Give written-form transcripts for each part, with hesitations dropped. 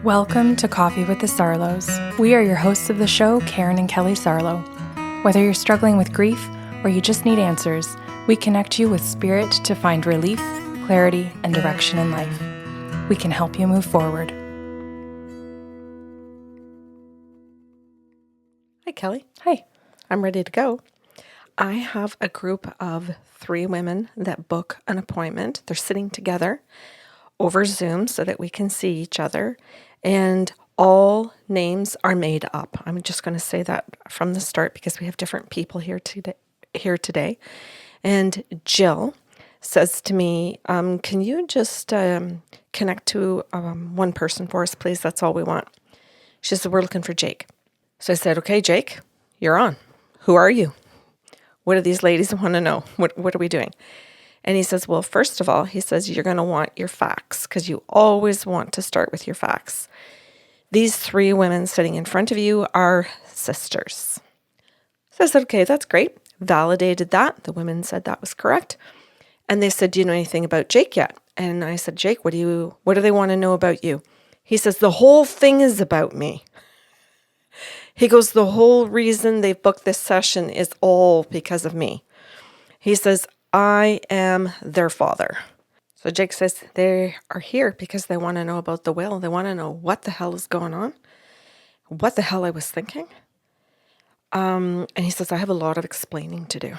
Welcome to Coffee with the Sarlos. We are your hosts of the show, Karen and Kelly Sarlo. Whether you're struggling with grief or you just need answers, we connect you with spirit to find relief, clarity, and direction in life. We can help you move forward. Hi, Kelly. Hi. I'm ready to go. I have a group of 3 women that book an appointment. They're sitting together over Zoom so that we can see each other, and all names are made up. I'm just going to say that from the start because we have different people here today. And Jill says to me, can you just connect to one person for us, please? That's all we want. She said, we're looking for Jake. So I said, okay, Jake, you're on. Who are you? What do these ladies want to know? What are we doing? And he says, well, first of all, he says, you're going to want your facts because you always want to start with your facts. These 3 women sitting in front of you are sisters. So I said, okay, that's great. Validated that. The women said that was correct. And they said, do you know anything about Jake yet? And I said, Jake, what do they want to know about you? He says, the whole thing is about me. He goes, the whole reason they've booked this session is all because of me. He says, I am their father. So Jake says they are here because they want to know about the will. They want to know what the hell is going on, what the hell I was thinking. And he says, I have a lot of explaining to do.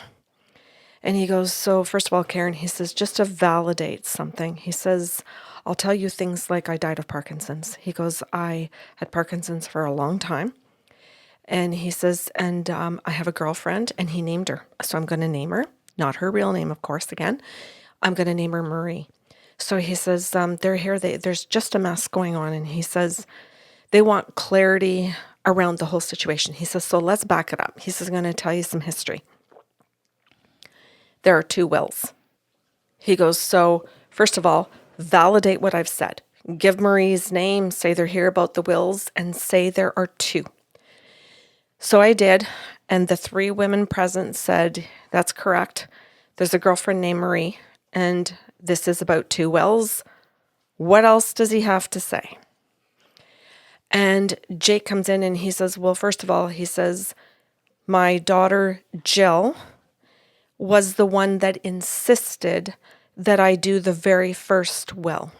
And he goes, so first of all, Karen, he says, just to validate something, he says, I'll tell you things like I died of Parkinson's. He goes, I had Parkinson's for a long time. And he says, and I have a girlfriend, and he named her. So I'm going to name her, not her real name, of course, again. I'm going to name her Marie. So he says, they're here, there's just a mess going on. And he says, they want clarity around the whole situation. He says, so let's back it up. He says, I'm going to tell you some history. There are 2 wills. He goes, so first of all, validate what I've said. Give Marie's name, say they're here about the wills, and say there are 2. So I did, and the 3 women present said, that's correct. There's a girlfriend named Marie, and this is about 2 wills. What else does he have to say? And Jake comes in and he says, well, first of all, he says, my daughter Jill was the one that insisted that I do the very first will.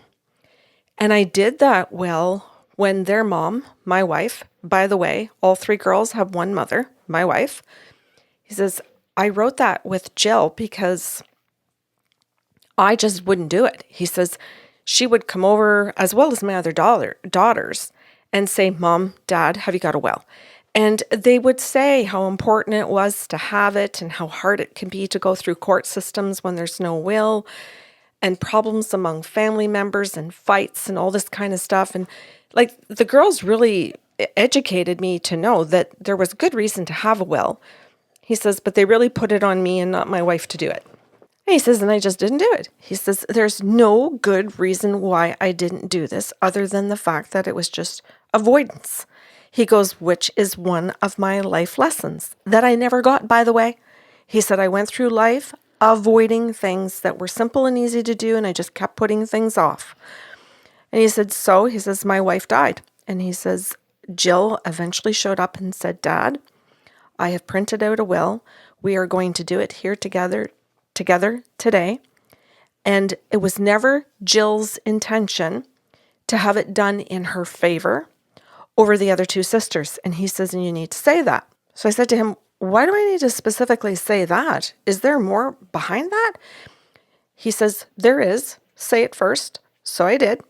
And I did that will when their mom, my wife, by the way, all 3 girls have one mother, my wife. He says, I wrote that with Jill because I just wouldn't do it. He says, she would come over as well as my other daughters and say, Mom, Dad, have you got a will? And they would say how important it was to have it and how hard it can be to go through court systems when there's no will and problems among family members and fights and all this kind of stuff. And like the girls really educated me to know that there was good reason to have a will. He says, but they really put it on me and not my wife to do it. And he says, and I just didn't do it. He says, there's no good reason why I didn't do this other than the fact that it was just avoidance. He goes, which is one of my life lessons that I never got, by the way. He said, I went through life avoiding things that were simple and easy to do, and I just kept putting things off. And he said, so, he says, my wife died. And he says, Jill eventually showed up and said, Dad, I have printed out a will. We are going to do it here together today. And it was never Jill's intention to have it done in her favor over the other 2 sisters. And he says, and you need to say that. So I said to him, why do I need to specifically say that? Is there more behind that? He says, there is. Say it first. So I did.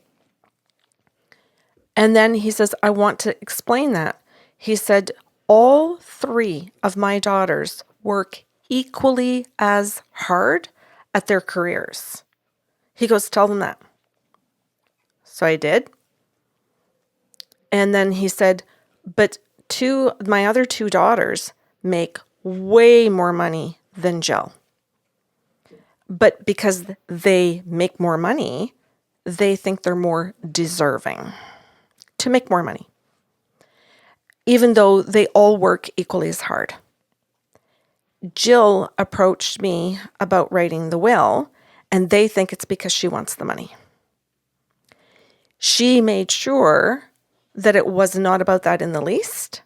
And then he says, I want to explain that. He said, all 3 of my daughters work equally as hard at their careers. He goes, tell them that. So I did. And then he said, but my other 2 daughters make way more money than Jill. But because they make more money, they think they're more deserving to make more money, even though they all work equally as hard. Jill approached me about writing the will, and they think it's because she wants the money. She made sure that it was not about that in the least,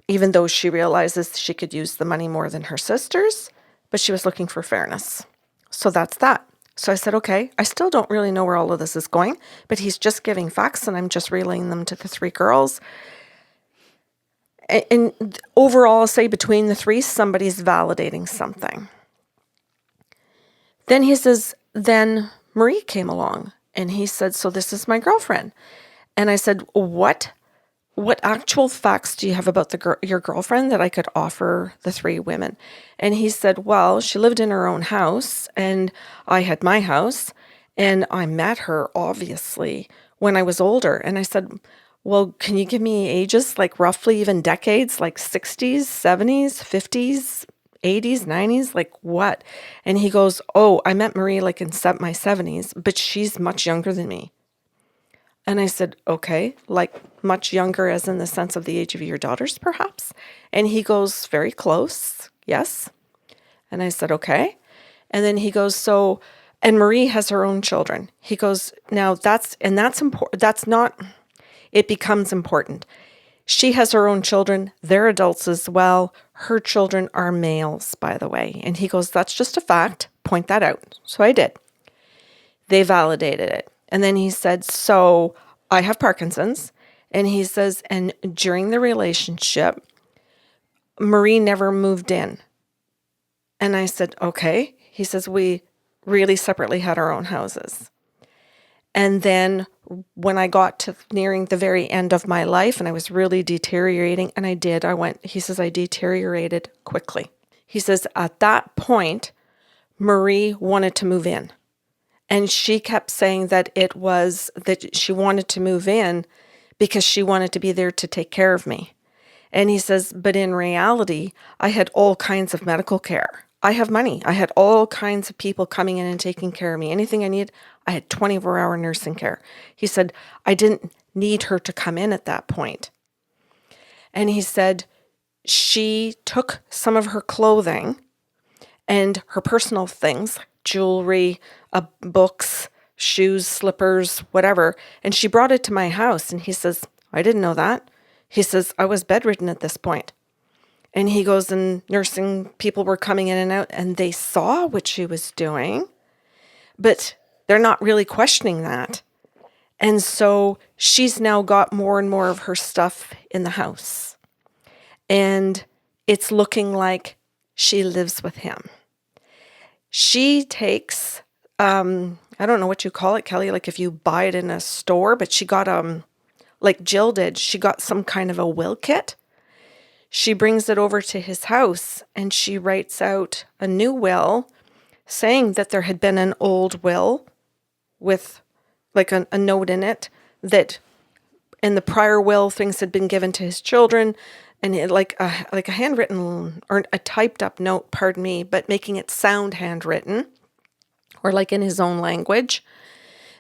even though she realizes she could use the money more than her sisters, but she was looking for fairness. So that's that. So I said, okay, I still don't really know where all of this is going, but he's just giving facts and I'm just relaying them to the three girls. And overall, I'll say between the three, somebody's validating something. Then he says, then Marie came along and he said, so this is my girlfriend. And I said, what actual facts do you have about your girlfriend that I could offer the three women? And he said, well, she lived in her own house and I had my house and I met her obviously when I was older. And I said, well, can you give me ages, like roughly even decades, like 60s, 70s, 50s, 80s, 90s, like what? And he goes, oh, I met Marie like in my 70s, but she's much younger than me. And I said, okay, like much younger as in the sense of the age of your daughters, perhaps? And he goes, very close, yes. And I said, okay. And then he goes, so, and Marie has her own children. He goes, now that's important. That's not, it becomes important. She has her own children. They're adults as well. Her children are males, by the way. And he goes, that's just a fact. Point that out. So I did. They validated it. And then he said, so I have Parkinson's. And he says, and during the relationship, Marie never moved in. And I said, okay. He says, we really separately had our own houses. And then when I got to nearing the very end of my life and I was really deteriorating, and he says, I deteriorated quickly. He says, at that point, Marie wanted to move in. And she kept saying that it was that she wanted to move in because she wanted to be there to take care of me. And he says, but in reality, I had all kinds of medical care. I have money. I had all kinds of people coming in and taking care of me. Anything I need, I had 24-hour nursing care. He said, I didn't need her to come in at that point. And he said, she took some of her clothing and her personal things, jewelry, books, shoes, slippers, whatever, and she brought it to my house. And he says, I didn't know that. He says, I was bedridden at this point. And he goes, and nursing people were coming in and out and they saw what she was doing, but they're not really questioning that. And so she's now got more and more of her stuff in the house. And it's looking like she lives with him. She takes, I don't know what you call it, Kelly, like if you buy it in a store, but she got, like Jill did, she got some kind of a will kit. She brings it over to his house and she writes out a new will saying that there had been an old will with like a note in it that in the prior will things had been given to his children, and it, like a handwritten or a typed up note, pardon me, but making it sound handwritten or like in his own language,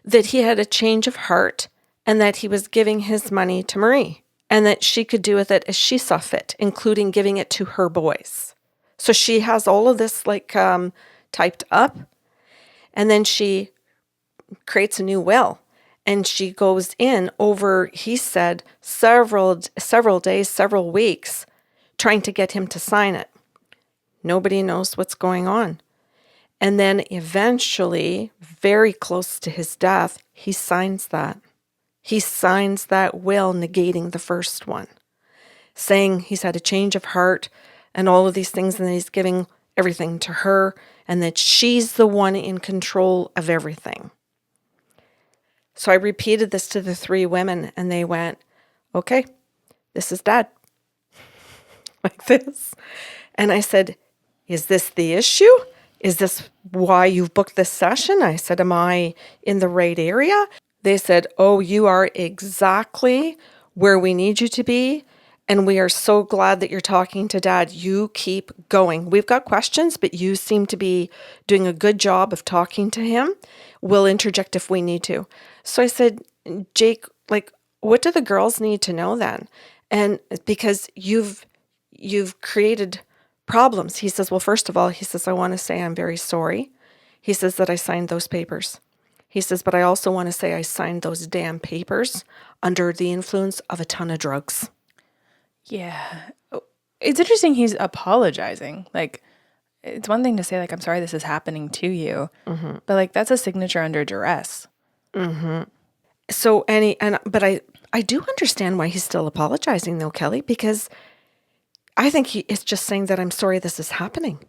that he had a change of heart and that he was giving his money to Marie. And that she could do with it as she saw fit, including giving it to her boys. So she has all of this like typed up. And then she creates a new will. And she goes in over, he said, several days, several weeks, trying to get him to sign it. Nobody knows what's going on. And then eventually, very close to his death, he signs that. He signs that will negating the first one, saying he's had a change of heart and all of these things, and that he's giving everything to her and that she's the one in control of everything. So I repeated this to the three women and they went, okay, this is Dad. Like this. And I said, is this the issue? Is this why you've booked this session? I said, am I in the right area? They said, oh, you are exactly where we need you to be. And we are so glad that you're talking to Dad. You keep going. We've got questions, but you seem to be doing a good job of talking to him. We'll interject if we need to. So I said, Jake, like, what do the girls need to know then? And because you've created problems. He says, well, first of all, he says, I want to say I'm very sorry. He says that I signed those papers. He says, but I also want to say I signed those damn papers under the influence of a ton of drugs. Yeah. It's interesting he's apologizing. Like, it's one thing to say, like, I'm sorry this is happening to you. Mm-hmm. But, like, that's a signature under duress. Mm-hmm. So, but I do understand why he's still apologizing, though, Kelly, because I think he is just saying that I'm sorry this is happening.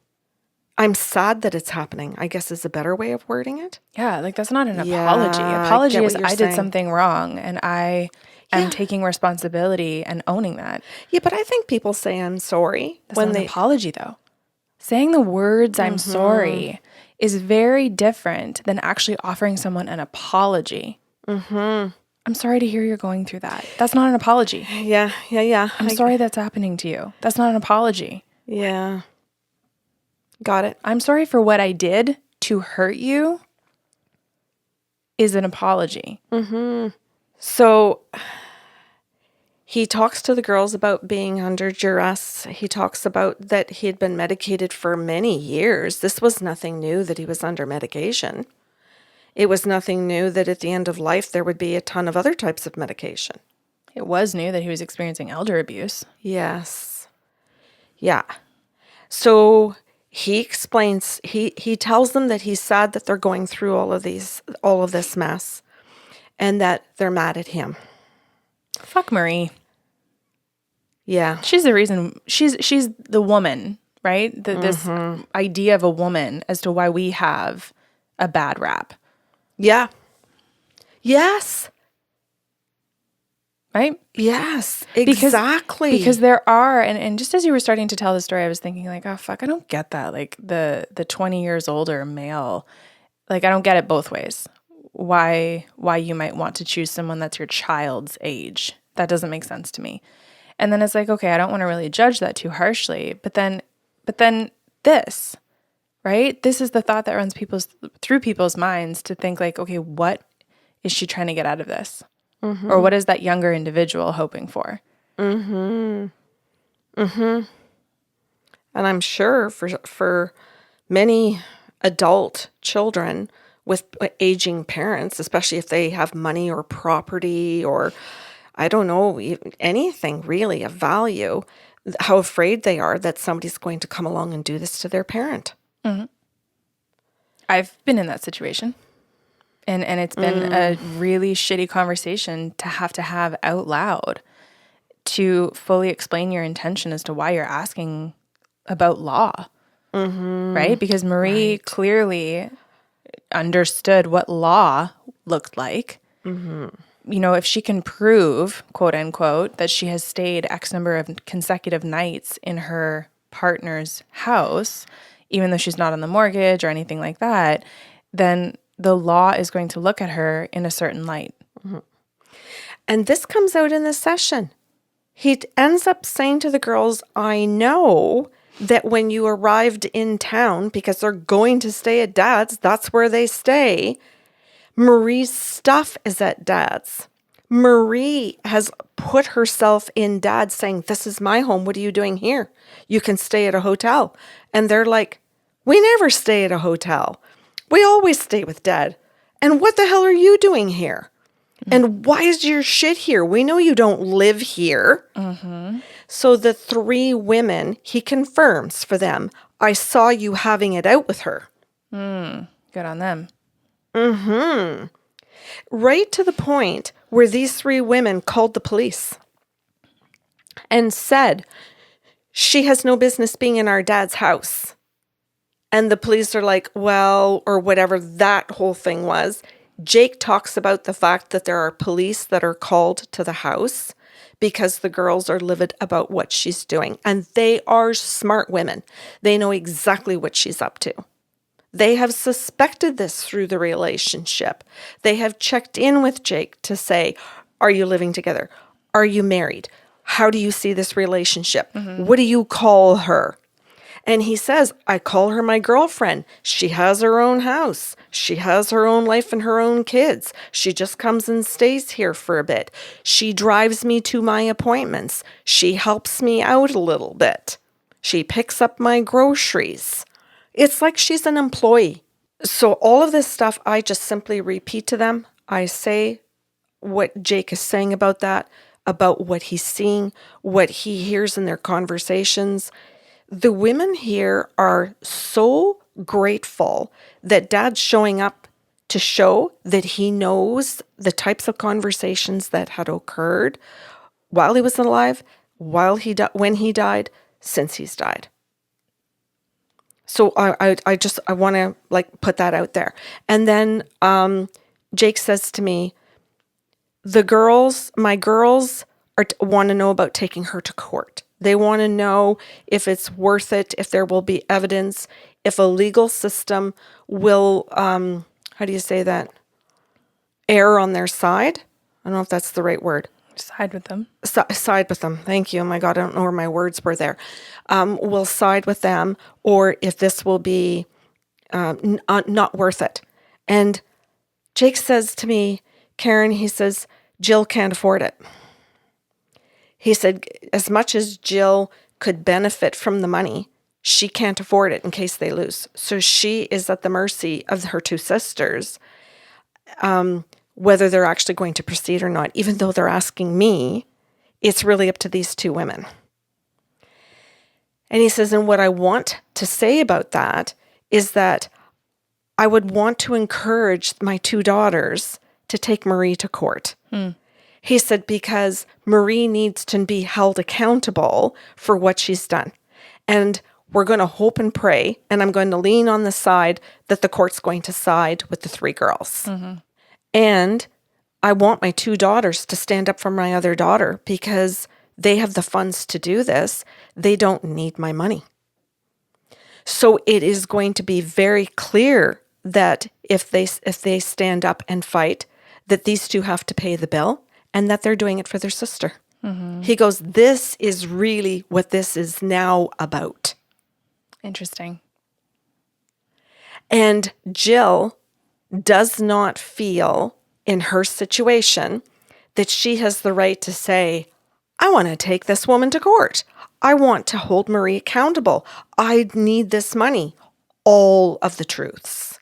I'm sad that it's happening, I guess is a better way of wording it. Yeah, like, that's not an apology. Apology is I did something wrong, and I am taking responsibility and owning that. Yeah, but I think people say I'm sorry That's not an apology, though. Saying the words I'm sorry is very different than actually offering someone an apology. Mm-hmm. I'm sorry to hear you're going through that. That's not an apology. Yeah. I'm sorry that's happening to you. That's not an apology. Yeah. Got it. I'm sorry for what I did to hurt you is an apology. Mm-hmm. So he talks to the girls about being under duress. He talks about that he had been medicated for many years. This was nothing new that he was under medication. It was nothing new that at the end of life there would be a ton of other types of medication. It was new that he was experiencing elder abuse. Yes. Yeah. So he explains, he tells them that he's sad that they're going through all of this mess and that they're mad at him. Fuck Marie. Yeah. She's the reason, she's the woman, right? This idea of a woman as to why we have a bad rap. Yeah. Yes. Right? Yes, exactly. Because there are, and just as you were starting to tell the story, I was thinking like, oh, fuck, I don't get that. Like the 20 years older male, like I don't get it both ways. Why you might want to choose someone that's your child's age. That doesn't make sense to me. And then it's like, okay, I don't want to really judge that too harshly. But then this, right? This is the thought that runs through people's minds to think like, okay, what is she trying to get out of this? Mm-hmm. Or what is that younger individual hoping for? Mm-hmm. Mm-hmm. And I'm sure for many adult children with aging parents, especially if they have money or property or, I don't know, anything really of value, how afraid they are that somebody's going to come along and do this to their parent. Mm-hmm. I've been in that situation. And it's been a really shitty conversation to have out loud to fully explain your intention as to why you're asking about law, right? Because Marie clearly understood what law looked like. Mm-hmm. You know, if she can prove, quote unquote, that she has stayed X number of consecutive nights in her partner's house, even though she's not on the mortgage or anything like that, then the law is going to look at her in a certain light. Mm-hmm. And this comes out in the session. He ends up saying to the girls, I know that when you arrived in town, because they're going to stay at Dad's, that's where they stay, Marie's stuff is at Dad's. Marie has put herself in Dad's saying, this is my home. What are you doing here? You can stay at a hotel. And they're like, we never stay at a hotel. We always stay with Dad. And what the hell are you doing here? Mm-hmm. And why is your shit here? We know you don't live here. Mm-hmm. So the three women, he confirms for them, I saw you having it out with her. Good on them. Mm-hmm. Right to the point where these three women called the police and said, she has no business being in our dad's house. And the police are like, well, or whatever that whole thing was. Jake talks about the fact that there are police that are called to the house because the girls are livid about what she's doing. And they are smart women. They know exactly what she's up to. They have suspected this through the relationship. They have checked in with Jake to say, are you living together? Are you married? How do you see this relationship? Mm-hmm. What do you call her? And he says, I call her my girlfriend. She has her own house. She has her own life and her own kids. She just comes and stays here for a bit. She drives me to my appointments. She helps me out a little bit. She picks up my groceries. It's like she's an employee. So all of this stuff, I just simply repeat to them. I say what Jake is saying about that, about what he's seeing, what he hears in their conversations. The women here are so grateful that Dad's showing up to show that he knows the types of conversations that had occurred while he was alive, when he died, since he's died. So I want to like put that out there. And then Jake says to me, my girls want to know about taking her to court. They want to know if it's worth it, if there will be evidence, if a legal system will, how do you say that? Err on their side. I don't know if that's the right word. Side with them. Side with them. Thank you. Oh my God, I don't know where my words were there. Will side with them, or if this will be not worth it. And Jake says to me, Karen, he says, Jill can't afford it. He said, as much as Jill could benefit from the money, she can't afford it in case they lose. So she is at the mercy of her two sisters, whether they're actually going to proceed or not. Even though they're asking me, it's really up to these two women. And he says, and what I want to say about that is that I would want to encourage my two daughters to take Marie to court. He said, because Marie needs to be held accountable for what she's done. And we're going to hope and pray, and I'm going to lean on the side that the court's going to side with the three girls. Mm-hmm. And I want my two daughters to stand up for my other daughter because they have the funds to do this. They don't need my money. So it is going to be very clear that if they stand up and fight, that these two have to pay the bill and that they're doing it for their sister. Mm-hmm. He goes, this is really what this is now about. Interesting. And Jill does not feel in her situation that she has the right to say, I want to take this woman to court. I want to hold Marie accountable. I need this money. All of the truths.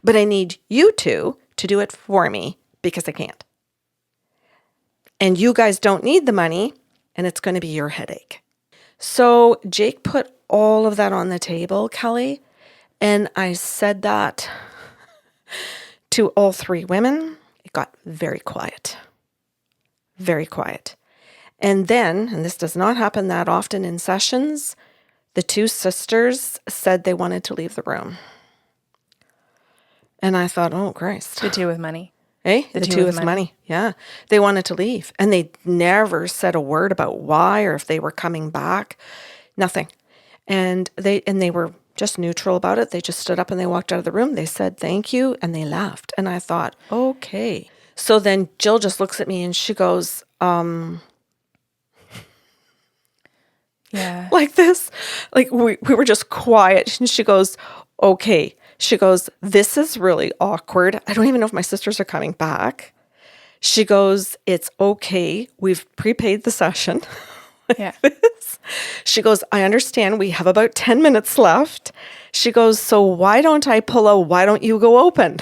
But I need you two to do it for me because I can't. And you guys don't need the money, and it's going to be your headache. So Jake put all of that on the table, Kelly, and I said that to all three women. It got very quiet. Very quiet. And then, and this does not happen that often in sessions, the two sisters said they wanted to leave the room. And I thought, oh, Christ. The two with money. Eh? The two with money. Yeah. They wanted to leave. And they never said a word about why or if they were coming back. Nothing. And they were just neutral about it. They just stood up and they walked out of the room. They said thank you and they left. And I thought, okay. So then Jill just looks at me and she goes, yeah. Like this. Like we were just quiet. And she goes, okay. She goes, this is really awkward. I don't even know if my sisters are coming back. She goes, it's okay. We've prepaid the session. Yeah. She goes, I understand we have about 10 minutes left. She goes, so why don't I pull a, why don't you go open?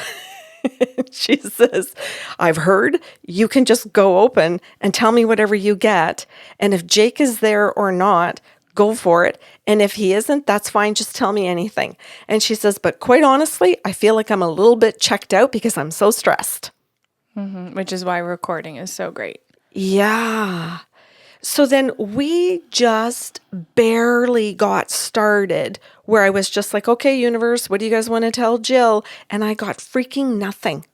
She says, I've heard you can just go open and tell me whatever you get. And if Jake is there or not, go for it. And if he isn't, that's fine. Just tell me anything. And she says, but quite honestly, I feel like I'm a little bit checked out because I'm so stressed. Mm-hmm. Which is why recording is so great. Yeah. So then we just barely got started where I was just like, okay, universe, what do you guys want to tell Jill? And I got freaking nothing.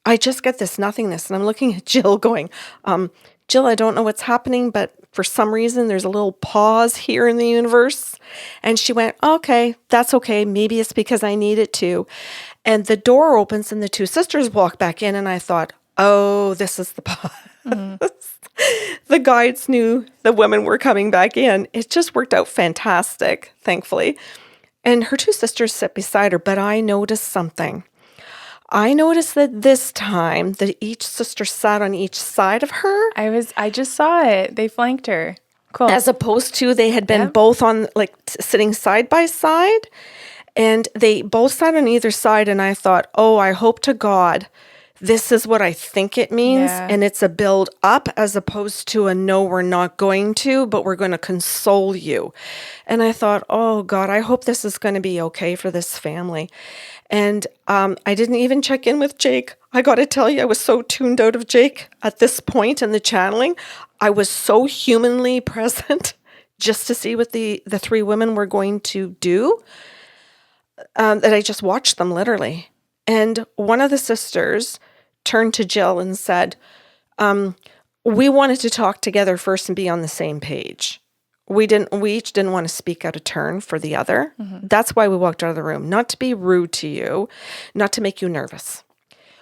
I just get this nothingness. And I'm looking at Jill going, Jill, I don't know what's happening, but for some reason, there's a little pause here in the universe. And she went, okay, that's okay. Maybe it's because I need it to. And the door opens and the two sisters walk back in. And I thought, oh, this is the pause. Mm-hmm. The guides knew the women were coming back in. It just worked out fantastic, thankfully. And her two sisters sit beside her, but I noticed something. I noticed that this time that each sister sat on each side of her. I just saw it. They flanked her. Cool. As opposed to they had been both on sitting side by side. And they both sat on either side, and I thought, oh, I hope to God this is what I think it means. Yeah. And it's a build up as opposed to a no, we're not going to, but we're going to console you. And I thought, oh God, I hope this is going to be okay for this family. And I didn't even check in with Jake. I got to tell you, I was so tuned out of Jake at this point in the channeling. I was so humanly present just to see what the three women were going to do that I just watched them literally. And one of the sisters turned to Jill and said, we wanted to talk together first and be on the same page. We each didn't want to speak out of turn for the other. Mm-hmm. That's why we walked out of the room, not to be rude to you, not to make you nervous.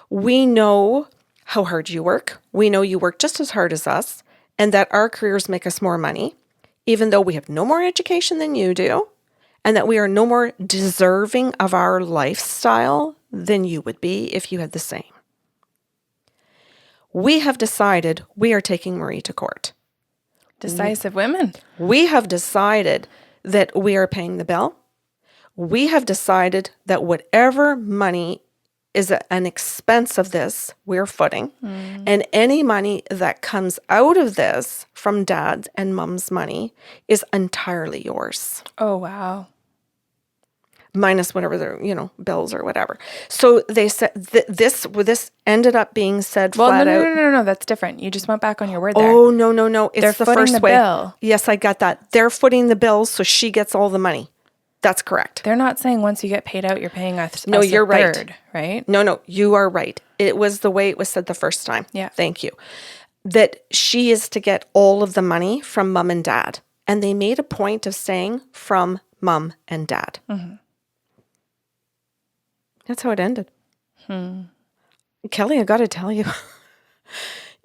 We know how hard you work. We know you work just as hard as us, and that our careers make us more money, even though we have no more education than you do, and that we are no more deserving of our lifestyle than you would be if you had the same. We have decided we are taking Marie to court. Decisive women. We have decided that we are paying the bill. We have decided that whatever money is an expense of this, we're footing. And any money that comes out of this from Dad's and Mom's money is entirely yours. Oh, wow. Minus whatever the, bills or whatever. So they said this ended up being said flat out. No, that's different. You just went back on your word there. Oh, no. It's They're the footing first the way. bill. Yes, I got that. They're footing the bill, so she gets all the money. That's correct. They're not saying once you get paid out, you're paying us No, you're right. third, right? No, you are right. It was the way it was said the first time. Yeah. Thank you. That she is to get all of the money from Mom and Dad. And they made a point of saying from Mom and Dad. Mm-hmm. That's how it ended. Kelly, I got to tell you,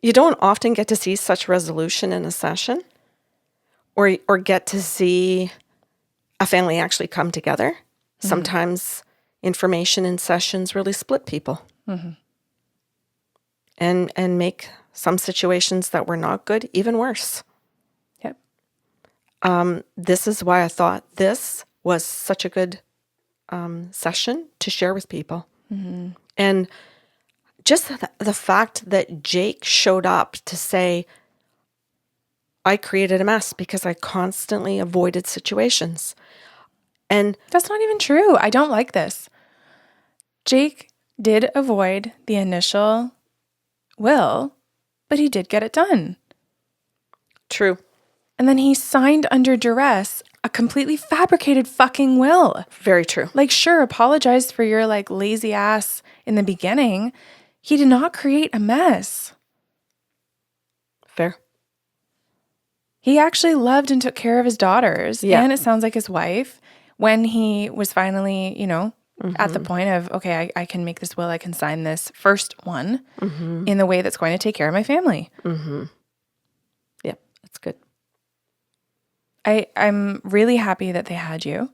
you don't often get to see such resolution in a session or get to see a family actually come together. Mm-hmm. Sometimes information in sessions really split people and make some situations that were not good even worse. Yep. This is why I thought this was such a good session to share with people. Mm-hmm. And just the fact that Jake showed up to say, I created a mess because I constantly avoided situations. And that's not even true. I don't like this. Jake did avoid the initial will, but he did get it done. True. And then he signed under duress a completely fabricated fucking will. Very true. Like, sure, apologize for your lazy ass in the beginning. He did not create a mess. Fair. He actually loved and took care of his daughters. Yeah. And it sounds like his wife, when he was finally, at the point of, okay, I can make this will, I can sign this first one in the way that's going to take care of my family. Mm-hmm. Yep, that's good. I'm really happy that they had you.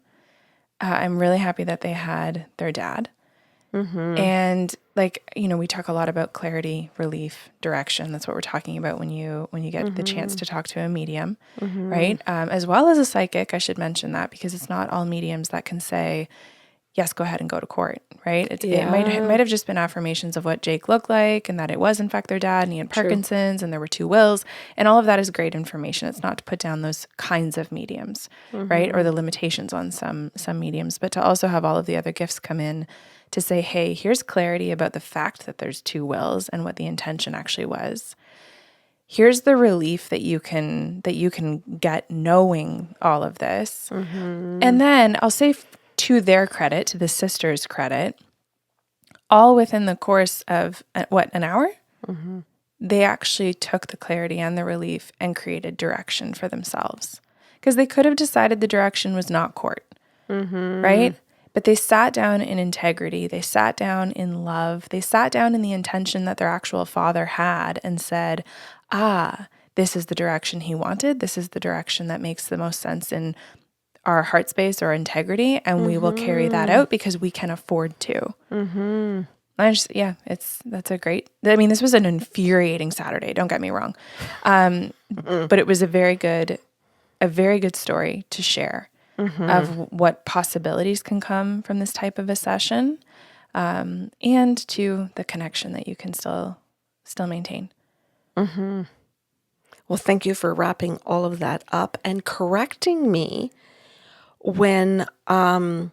I'm really happy that they had their dad. Mm-hmm. And we talk a lot about clarity, relief, direction. That's what we're talking about when you get the chance to talk to a medium, right? As well as a psychic, I should mention that because it's not all mediums that can say, yes, go ahead and go to court, right? It might have just been affirmations of what Jake looked like and that it was in fact their dad and he had Parkinson's and there were 2 wills and all of that is great information. It's not to put down those kinds of mediums, right? Or the limitations on some mediums, but to also have all of the other gifts come in to say, hey, here's clarity about the fact that there's 2 wills and what the intention actually was. Here's the relief that you can get knowing all of this. And then I'll say to their credit, to the sisters' credit, all within the course of, an hour? They actually took the clarity and the relief and created direction for themselves. Because they could have decided the direction was not court, right? But they sat down in integrity. They sat down in love. They sat down in the intention that their actual father had and said, this is the direction he wanted. This is the direction that makes the most sense in our heart space or integrity, and we will carry that out because we can afford to. That's a great, this was an infuriating Saturday, don't get me wrong. But it was a very good story to share. of what possibilities can come from this type of a session, and to the connection that you can still maintain. Well, thank you for wrapping all of that up and correcting me when I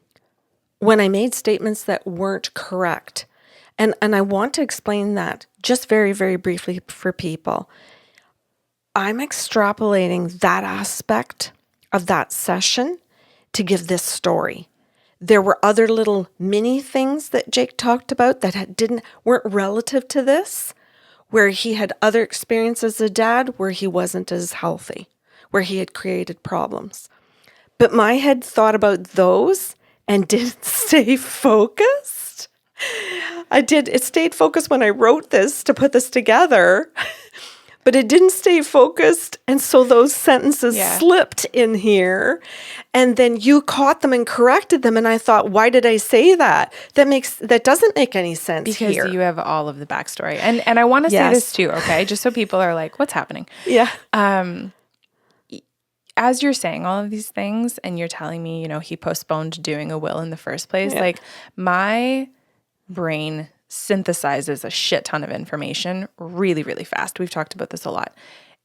made statements that weren't correct. And I want to explain that just very, very briefly for people. I'm extrapolating that aspect of that session to give this story. There were other little mini things that Jake talked about that weren't relative to this, where he had other experiences as a dad where he wasn't as healthy, where he had created problems. But my head thought about those and didn't stay focused. It stayed focused when I wrote this to put this together, but it didn't stay focused. And so those sentences slipped in here, and then you caught them and corrected them. And I thought, why did I say that? That doesn't make any sense because here. You have all of the backstory. And I want to say this too, okay? Just so people are like, what's happening? Yeah. As you're saying all of these things and you're telling me, he postponed doing a will in the first place, like my brain synthesizes a shit ton of information really, really fast. We've talked about this a lot.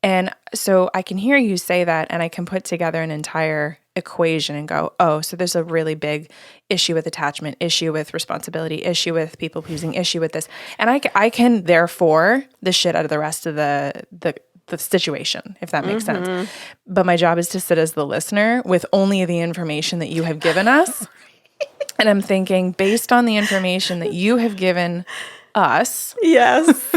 And so I can hear you say that, and I can put together an entire equation and go, oh, so there's a really big issue with attachment, issue with responsibility, issue with people pleasing, issue with this. And I can therefore the shit out of the rest of the situation, if that makes sense. But my job is to sit as the listener with only the information that you have given us. And I'm thinking, based on the information that you have given us, Yes,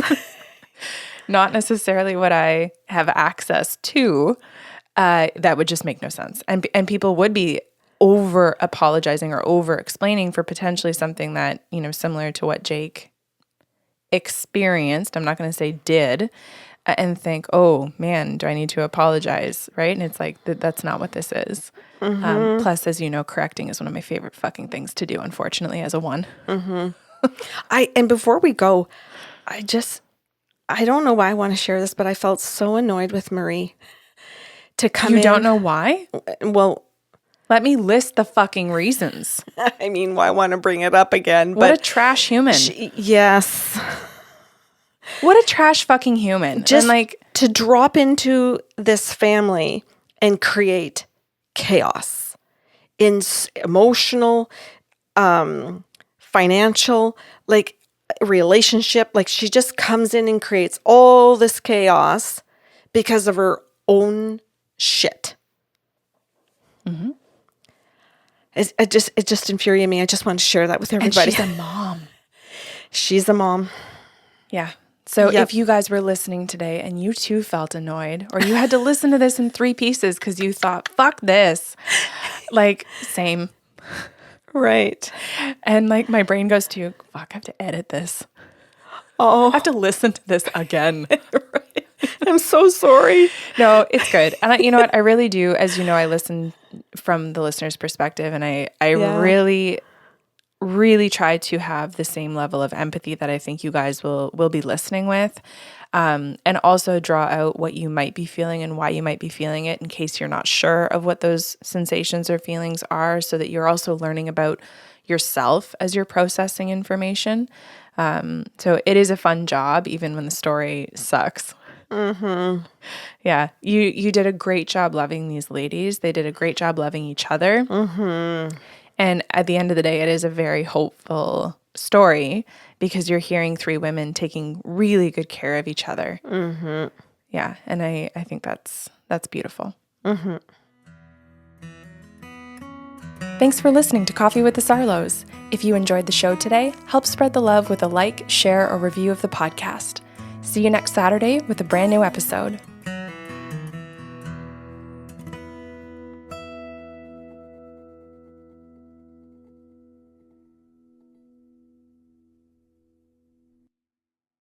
not necessarily what I have access to, that would just make no sense. And people would be over apologizing or over explaining for potentially something that, similar to what Jake experienced, I'm not going to say did, and think, oh man, do I need to apologize, right? And it's like, that's not what this is. Plus, as you know, correcting is one of my favorite fucking things to do, unfortunately, as a one. And before we go, I don't know why I want to share this, but I felt so annoyed with Marie to come in. You don't know why? Well, let me list the fucking reasons. I mean, I want to bring it up again. What a trash human. Yes. What a trash fucking human. Just and to drop into this family and create chaos in emotional, financial, relationship. She just comes in and creates all this chaos because of her own shit. It just infuriated me. I just want to share that with everybody. And she's a mom. She's a mom. Yeah. So if you guys were listening today and you too felt annoyed, or you had to listen to this in 3 pieces because you thought, fuck this, same. Right. And my brain goes to, fuck, I have to edit this. Oh. I have to listen to this again. Right. I'm so sorry. No, it's good. And you know what? I really do. As you know, I listen from the listener's perspective, and I really, really try to have the same level of empathy that I think you guys will be listening with. And also draw out what you might be feeling and why you might be feeling it in case you're not sure of what those sensations or feelings are, so that you're also learning about yourself as you're processing information. So it is a fun job, even when the story sucks. Yeah, you did a great job loving these ladies. They did a great job loving each other. And at the end of the day, it is a very hopeful story because you're hearing 3 women taking really good care of each other. Yeah, and I think that's beautiful. Thanks for listening to Coffee with the Sarlos. If you enjoyed the show today, help spread the love with a like, share, or review of the podcast. See you next Saturday with a brand new episode.